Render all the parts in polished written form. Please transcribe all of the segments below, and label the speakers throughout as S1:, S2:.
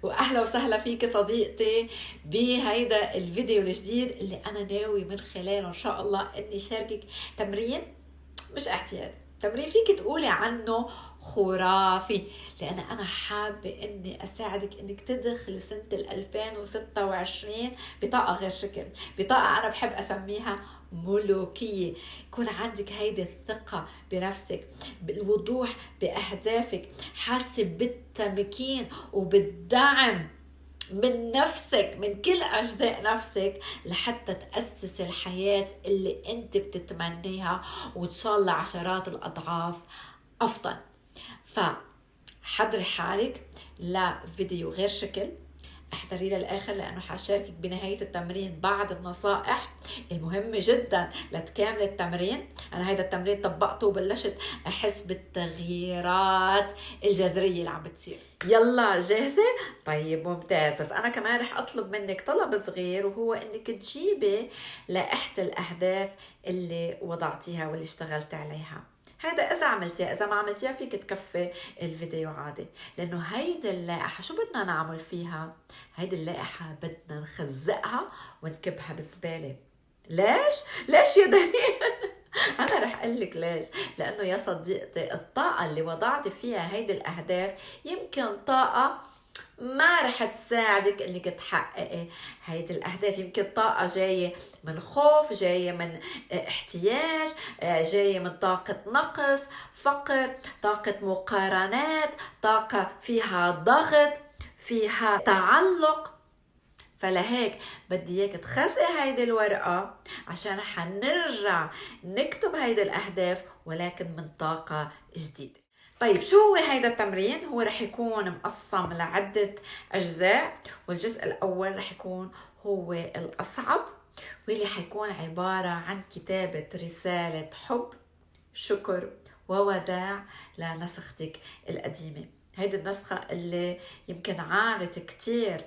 S1: واهلا وسهلا فيك صديقتي بهيدا الفيديو الجديد اللي انا ناوي من خلاله ان شاء الله اني شاركك تمرين مش اعتيادي. تمرين فيك تقولي عنه خرافي، لأن أنا حابة إني أساعدك إنك تدخل سنة 2026 بطاقة غير شكل، بطاقة أنا بحب أسميها ملوكية. يكون عندك هيدي الثقة بنفسك، بالوضوح بأهدافك، حاسة بالتمكين وبالدعم من نفسك، من كل أجزاء نفسك، لحتى تأسس الحياة اللي أنت بتتمنيها، وإن شاء الله عشرات الأضعاف أفضل. فحضري حالك لفيديو غير شكل، احضري للآخر لأنه حشاركك بنهاية التمرين بعض النصائح المهمة جدا لتكامل التمرين. أنا هيدا التمرين طبقته وبلشت أحس بالتغييرات الجذرية اللي عم بتصير. يلا جاهزة؟ طيب ممتاز. بس أنا كمان رح أطلب منك طلب صغير، وهو إنك تجيبي لائحة الأهداف اللي وضعتيها واللي اشتغلت عليها. هذا إذا عملتيها، إذا ما عملتيها فيك تكفي الفيديو عادي، لأنه هيدا اللائحة شو بدنا نعمل فيها؟ هيدي اللائحة بدنا نخزقها ونكبها بزبالة. ليش؟ ليش يا دنيا؟ أنا رح أقلك ليش. لأنه يا صديقتي الطاقة اللي وضعتي فيها هيدي الأهداف يمكن طاقة ما رح تساعدك انك تحققي هيدي الاهداف. يمكن طاقه جايه من خوف، جايه من احتياج، جايه من طاقه نقص، فقر، طاقه مقارنات، طاقه فيها ضغط، فيها تعلق. فلهيك بدي اياك تخزقي هيدي الورقه عشان حنرجع نكتب هيدي الاهداف، ولكن من طاقه جديده. طيب شو هو هيدا التمرين؟ هو رح يكون مقسم لعدة أجزاء، والجزء الأول رح يكون هو الأصعب، واللي حيكون عبارة عن كتابة رسالة حب، شكر ووداع لنسختك القديمة. هيدي النسخة اللي يمكن عانت كتير،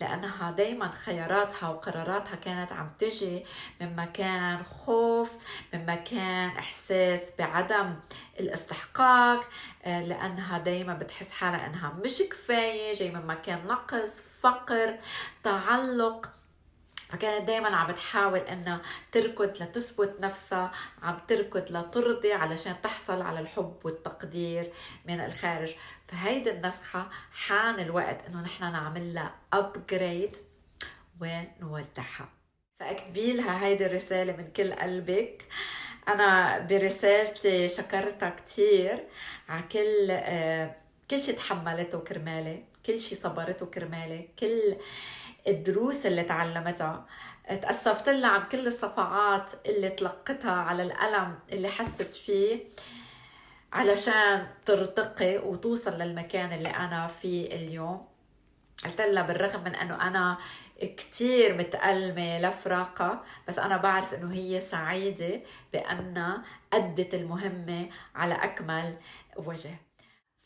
S1: لأنها دايما خياراتها وقراراتها كانت عم تجي من مكان خوف، من مكان إحساس بعدم الاستحقاق، لأنها دايما بتحس حالها أنها مش كفاية، جاي من مكان نقص، فقر، تعلق. فكانت دايما عم بتحاول انها تركض لتثبت نفسها، عم تركض لترضي علشان تحصل على الحب والتقدير من الخارج. فهيدي النسخة حان الوقت انه نحن نعمل لها ابجريد ونودعها. فاكتبي لها هيدي الرسالة من كل قلبك. انا برسالتي شكرتها كتير على كل شيء تحملته كرمالي، كل شيء صبرته كرمالي، كل الدروس اللي تعلمتها. تأسفت لها عن كل الصفعات اللي تلقتها، على الألم اللي حست فيه علشان ترتقي وتوصل للمكان اللي أنا فيه اليوم. قلت لها بالرغم من أنه أنا كتير متألمة لفراقة، بس أنا بعرف أنه هي سعيدة بأنها أدت المهمة على أكمل وجه.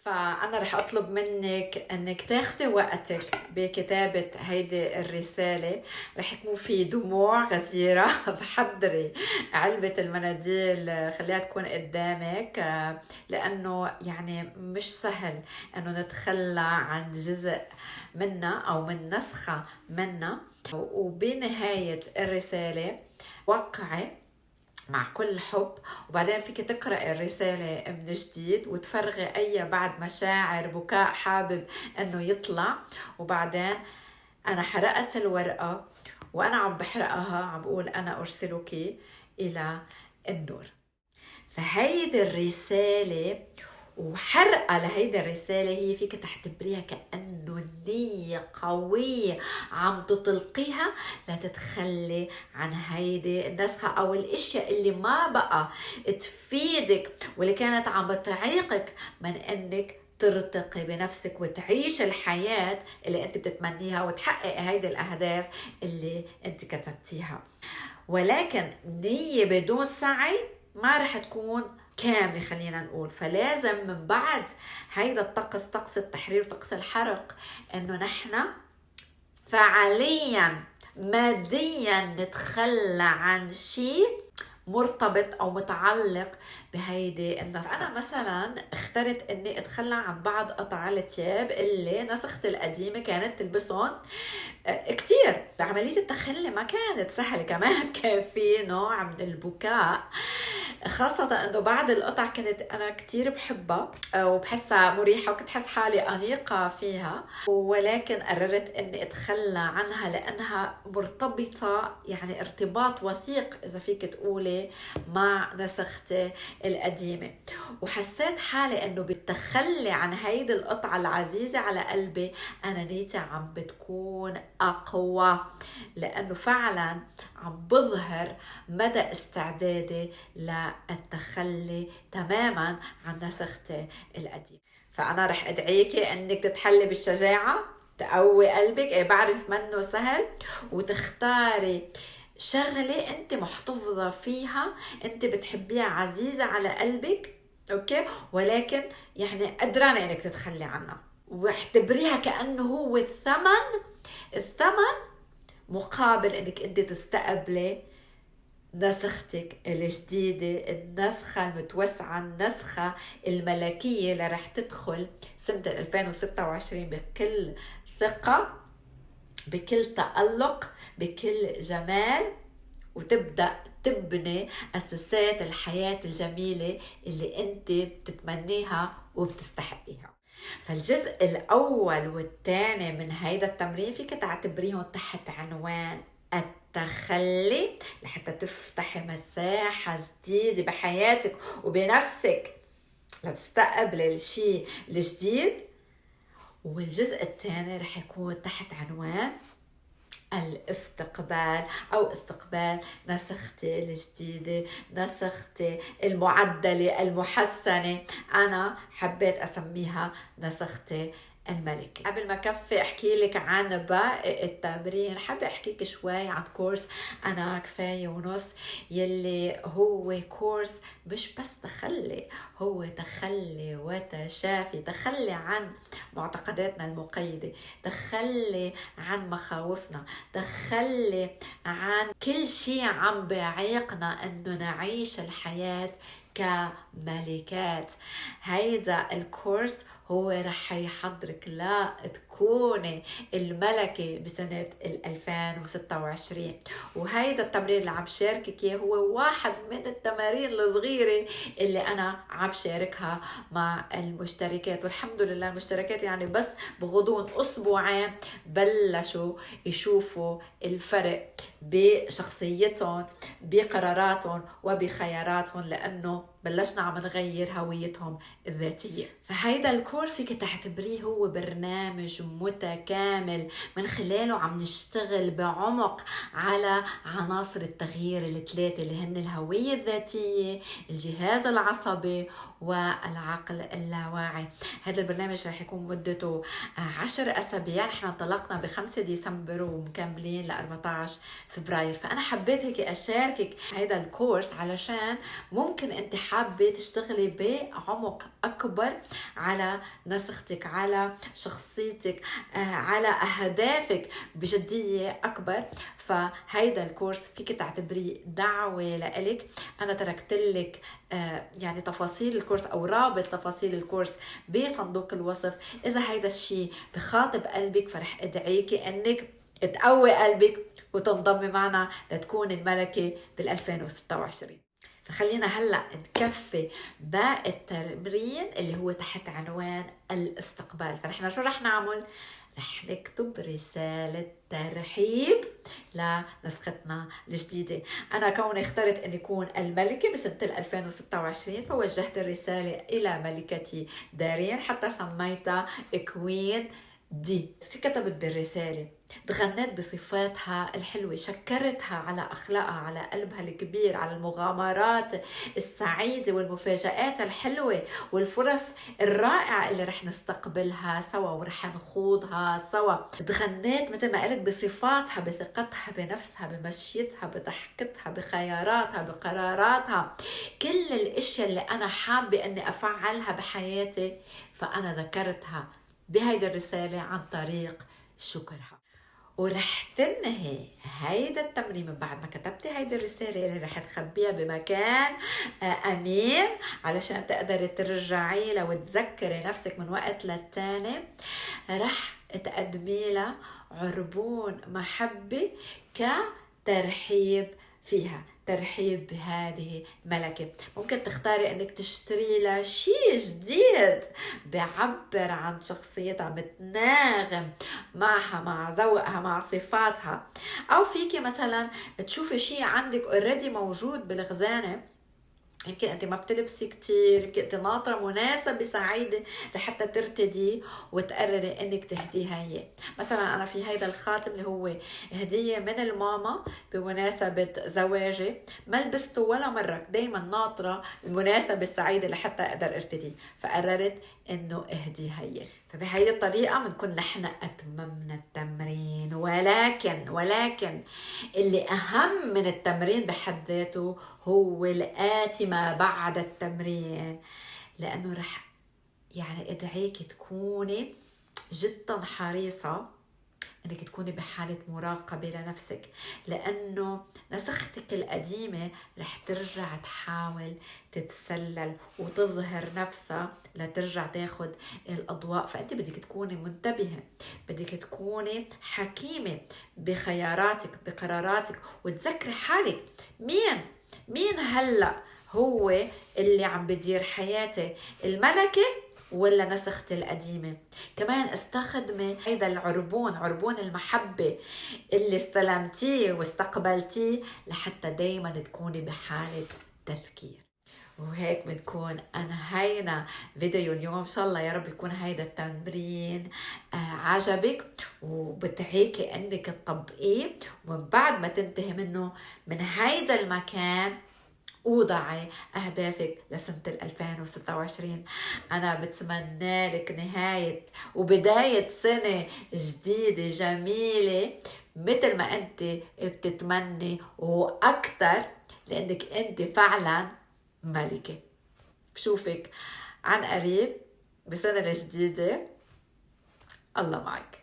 S1: فأنا رح أطلب منك أنك تاخدي وقتك بكتابة هيدي الرسالة. رح يكون في دموع غزيرة. بحضري علبة المناديل، خليها تكون قدامك، لأنه يعني مش سهل أنه نتخلى عن جزء منا أو من نسخة منا. وبنهاية الرسالة وقعي مع كل حب، وبعدين فيك تقرأ الرسالة من جديد وتفرغي أي بعد مشاعر بكاء حابب أنه يطلع. وبعدين أنا حرقت الورقة، وأنا عم بحرقها عم بقول أنا أرسلك إلى النور. فهيدي الرسالة وحرقة لهيدا الرسالة هي فيك تحتبريها كأنه نية قوية عم تطلقيها لا تتخلي عن هيدي النسخة أو الاشياء اللي ما بقى تفيدك واللي كانت عم تعيقك من انك ترتقي بنفسك وتعيش الحياة اللي انت بتتمنيها وتحقق هيدي الأهداف اللي انت كتبتيها. ولكن نية بدون سعي ما رح تكون كاملة، خلينا نقول. فلازم من بعد هيدا الطقس، طقس التحرير وطقس الحرق، انه نحن فعليا ماديا نتخلى عن شيء مرتبط أو متعلق بهيدي النسخة. أنا مثلا اخترت إني أتخلى عن بعض قطع الثياب اللي نسختي القديمة كانت تلبسهم كتير. عملية التخلي ما كانت سهلة، كمان كان في نوع من البكاء، خاصة انه بعد القطع كنت انا كتير بحبها وبحسها مريحة وكنت حس حالي انيقة فيها، ولكن قررت اني اتخلى عنها لانها مرتبطة يعني ارتباط وثيق اذا فيك تقولي مع نسختي القديمة. وحسيت حالي انه بالتخلي عن هيدي القطعة العزيزة على قلبي انا نيتي عم بتكون اقوى، لانه فعلا عم بظهر مدى استعدادي للتخلي تماما عن نسختي القديمة. فأنا رح أدعيكي أنك تتحلي بالشجاعة، تقوي قلبك، بعرف منه سهل، وتختاري شغلة أنت محتفظة فيها، أنت بتحبيها، عزيزة على قلبك، أوكي، ولكن يعني قدرانة أنك تتخلي عنها، واعتبريها كأنه هو الثمن مقابل انك انت تستقبلي نسختك الجديدة، النسخة المتوسعة، النسخة الملكية اللي رح تدخل سنة 2026 بكل ثقة، بكل تألق، بكل جمال، وتبدأ تبني أساسات الحياة الجميلة اللي انت بتتمنيها وبتستحقيها. فالجزء الأول والثاني من هيدا التمرين فيك تعتبريهم تحت عنوان التخلي، لحتى تفتحي مساحة جديدة بحياتك وبنفسك لتستقبلي الشيء الجديد. والجزء الثاني رح يكون تحت عنوان الاستقبال أو استقبال نسختي الجديدة، نسختي المعدلة المحسنة، أنا حبيت أسميها نسختي الملك. قبل ما كفي احكي لك عن باقي التمرين، حابه احكيك شوي عن كورس انا كفايه ونص، يلي هو كورس مش بس تخلي، هو تخلي وتشافي، تخلي عن معتقداتنا المقيده، تخلي عن مخاوفنا، تخلي عن كل شيء عم بيعيقنا انه نعيش الحياه كملكات. هيدا الكورس هو رح يحضرك لا تكوني الملكة بسنة 2026. وهيدا التمرين اللي عم شاركك اياه هو واحد من التمارين الصغيرة اللي أنا عم شاركها مع المشتركات، والحمد لله المشتركات يعني بس بغضون أسبوعين بلشوا يشوفوا الفرق بشخصيتهم، بقراراتهم وبخياراتهم، لأنه بلشنا عم نغير هويتهم الذاتية. فهيدا الكورس فيك تعتبريه هو برنامج متكامل من خلاله عم نشتغل بعمق على عناصر التغيير الثلاثة اللي هن الهوية الذاتية، الجهاز العصبي، والعقل اللاواعي. هذا البرنامج رح يكون مدته 10 أسابيع، نحن انطلقنا ب5 ديسمبر ومكملين ل 14 فبراير. فأنا حبيت هيك أشاركك هذا الكورس علشان ممكن أنت حابة تشتغلي بعمق أكبر على نسختك، على شخصيتك، على أهدافك بجدية أكبر. فهيدا الكورس فيك تعتبريه دعوة لإلك. أنا تركت لك يعني تفاصيل الكورس أو رابط تفاصيل الكورس بصندوق الوصف. إذا هيدا الشيء بخاطب قلبك فرح أدعيكي أنك تقوي قلبك وتنضمي معنا لتكون الملكة بال2026. فخلينا هلأ نكفي باقي التمرين اللي هو تحت عنوان الاستقبال. فنحن شو رح نعمل؟ رح نكتب رسالة ترحيب لنسختنا الجديدة. أنا كوني اخترت أن يكون الملكة بسنة 2026 فوجهت الرسالة إلى ملكتي دارين حتى سميتها كوين دي. كتبت بالرسالة، تغنيت بصفاتها الحلوة، شكرتها على أخلاقها، على قلبها الكبير، على المغامرات السعيدة والمفاجآت الحلوة والفرص الرائعة اللي رح نستقبلها سوا ورح نخوضها سوا. تغنيت مثل ما قلت بصفاتها، بثقتها بنفسها، بمشيتها، بضحكتها، بخياراتها، بقراراتها، كل الاشياء اللي أنا حابة أني أفعلها بحياتي فأنا ذكرتها بهيدا الرسالة عن طريق شكرها. ورح تنهي هيدا التمرين من بعد ما كتبتي هيدي الرسالة اللي رح تخبيها بمكان أمين علشان تقدري ترجعي لها وتذكري نفسك من وقت للتاني. رح تقدمي لها عربون محبة كترحيب فيها، ترحيب بهذه الملكة. ممكن تختاري انك تشتري لها شيء جديد بيعبر عن شخصيتها، بتناغم معها، مع ذوقها، مع صفاتها. او فيكي مثلا تشوفي شيء عندك اوريدي موجود بالخزانة، يمكن انت ما بتلبسي كتير، يمكن انت ناطره مناسبه سعيده لحتى ترتدي وتقرري انك تهديها اياه. مثلا انا في هيدا الخاتم اللي هو هديه من الماما بمناسبه زواجي، ما لبسته ولا مره، دايما ناطره المناسبه السعيده لحتى اقدر ارتديه، فقررت انه اهديها اياه. فبهي الطريقه بنكون نحن اتممنا التمرين. ولكن اللي اهم من التمرين بحد ذاته هو الآتي ما بعد التمرين، لأنه رح يعني ادعيك تكوني جدا حريصة انك تكوني بحالة مراقبة لنفسك، لأنه نسختك القديمة رح ترجع تحاول تتسلل وتظهر نفسها لترجع تاخد الأضواء. فأنت بدك تكوني منتبهة، بدك تكوني حكيمة بخياراتك بقراراتك، وتذكري حالك مين هلأ هو اللي عم بدير حياتي، الملكة ولا نسختي القديمة. كمان استخدمي هيدا العربون، عربون المحبة اللي استلمتيه واستقبلتيه، لحتى دايما تكوني بحالة تذكير. وهيك بنكون انهينا فيديو اليوم. ان شاء الله يا رب يكون هيدا التمرين عجبك، وبدعيكي انك تطبقيه، ومن بعد ما تنتهي منه من هيدا المكان وضعي أهدافك لسنة 2026. أنا بتمنى لك نهاية وبداية سنة جديدة جميلة مثل ما أنت بتتمني وأكتر، لأنك أنت فعلا ملكة. بشوفك عن قريب بسنة جديدة. الله معك.